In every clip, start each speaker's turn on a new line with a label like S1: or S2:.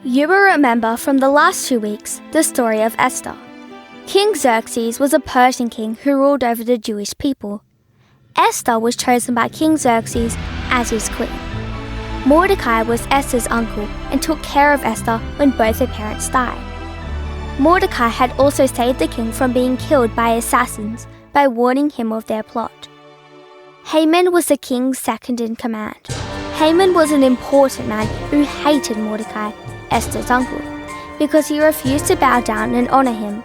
S1: You will remember from the last 2 weeks the story of Esther. King Xerxes was a Persian king who ruled over the Jewish people. Esther was chosen by King Xerxes as his queen. Mordecai was Esther's uncle and took care of Esther when both her parents died. Mordecai had also saved the king from being killed by assassins by warning him of their plot. Haman was the king's second in command. Haman was an important man who hated Mordecai, Esther's uncle, because he refused to bow down and honor him.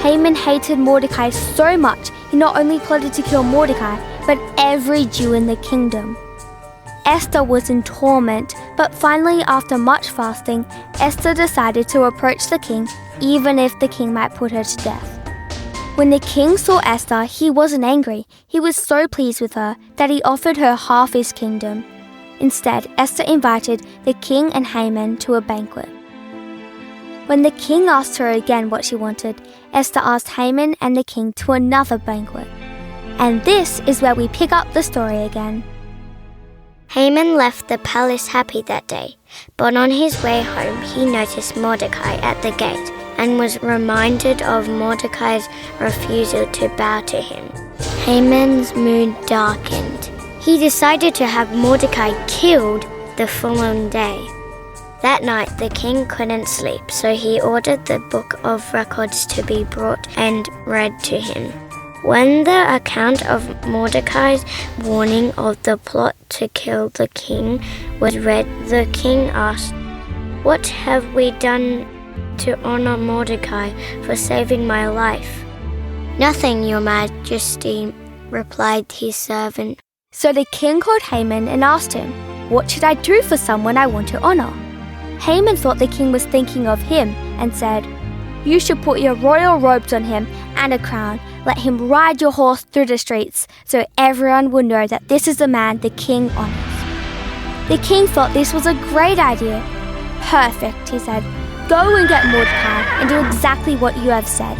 S1: Haman hated Mordecai so much he not only plotted to kill Mordecai, but every Jew in the kingdom. Esther was in torment, but finally, after much fasting, Esther decided to approach the king even if the king might put her to death. When the king saw Esther, he wasn't angry. He was so pleased with her that he offered her half his kingdom. Instead, Esther invited the king and Haman to a banquet. When the king asked her again what she wanted, Esther asked Haman and the king to another banquet. And this is where we pick up the story again.
S2: Haman left the palace happy that day, but on his way home he noticed Mordecai at the gate and was reminded of Mordecai's refusal to bow to him. Haman's mood darkened. He decided to have Mordecai killed the following day. That night the king couldn't sleep, so he ordered the book of records to be brought and read to him. When the account of Mordecai's warning of the plot to kill the king was read, the king asked, "What have we done to honor Mordecai for saving my life?" "Nothing, your majesty," replied his servant.
S1: So the king called Haman and asked him, "What should I do for someone I want to honor?" Haman thought the king was thinking of him and said, "You should put your royal robes on him and a crown. Let him ride your horse through the streets so everyone will know that this is the man the king honors." The king thought this was a great idea. "Perfect," he said. "Go and get Mordecai and do exactly what you have said.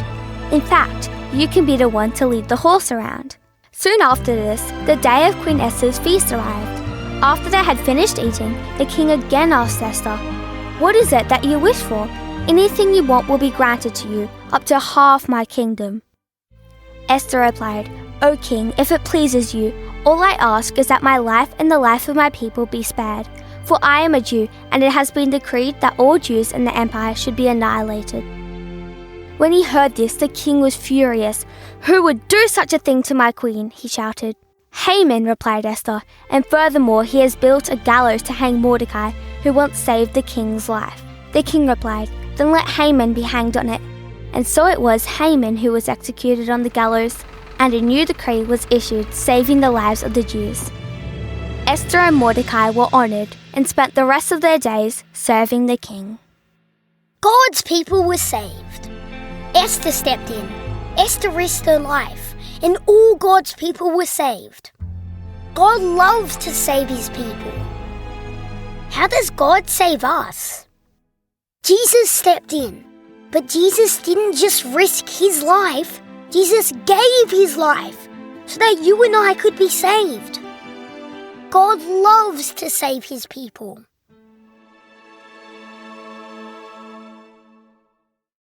S1: In fact, you can be the one to lead the horse around." Soon after this, the day of Queen Esther's feast arrived. After they had finished eating, the king again asked Esther, "What is it that you wish for? Anything you want will be granted to you, up to half my kingdom." Esther replied, "O king, if it pleases you, all I ask is that my life and the life of my people be spared. For I am a Jew, and it has been decreed that all Jews in the empire should be annihilated." When he heard this, the king was furious. "Who would do such a thing to my queen?" he shouted. "Haman," replied Esther, "and furthermore he has built a gallows to hang Mordecai, who once saved the king's life." The king replied, "Then let Haman be hanged on it." And so it was Haman who was executed on the gallows, and a new decree was issued saving the lives of the Jews. Esther and Mordecai were honored and spent the rest of their days serving the king.
S3: God's people were saved. Esther stepped in. Esther risked her life, and all God's people were saved. God loves to save his people. How does God save us? Jesus stepped in, but Jesus didn't just risk his life. Jesus gave his life so that you and I could be saved. God loves to save his people.